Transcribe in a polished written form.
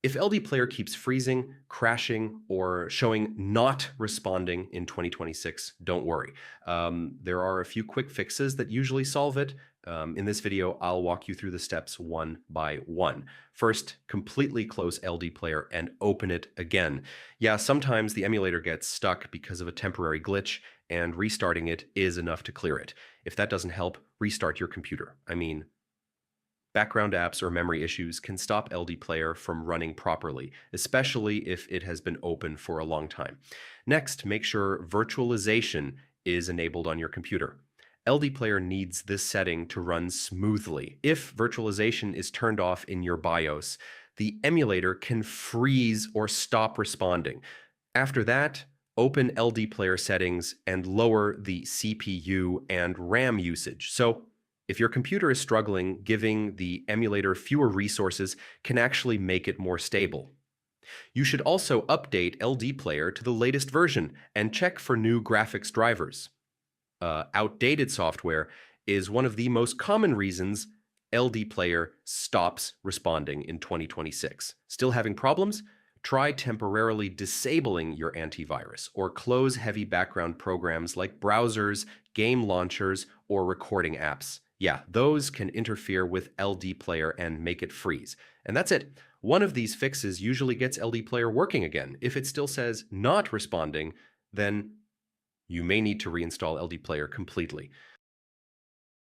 If LDPlayer keeps freezing, crashing, or showing not responding in 2026, don't worry. There are a few quick fixes that usually solve it. In this video, I'll walk you through the steps one by one. First, completely close LDPlayer and open it again. Yeah, sometimes the emulator gets stuck because of a temporary glitch, and restarting it is enough to clear it. If that doesn't help, restart your computer. Background apps or memory issues can stop LDPlayer from running properly, especially if it has been open for a long time. Next, make sure virtualization is enabled on your computer. LDPlayer needs this setting to run smoothly. If virtualization is turned off in your BIOS, the emulator can freeze or stop responding. After that, open LDPlayer settings and lower the CPU and RAM usage. So if your computer is struggling, giving the emulator fewer resources can actually make it more stable. You should also update LDPlayer to the latest version and check for new graphics drivers. Outdated software is one of the most common reasons LDPlayer stops responding in 2026. Still having problems? Try temporarily disabling your antivirus or close heavy background programs like browsers, game launchers, or recording apps. Yeah, those can interfere with LDPlayer and make it freeze. And that's it. One of these fixes usually gets LDPlayer working again. If it still says not responding, then you may need to reinstall LDPlayer completely.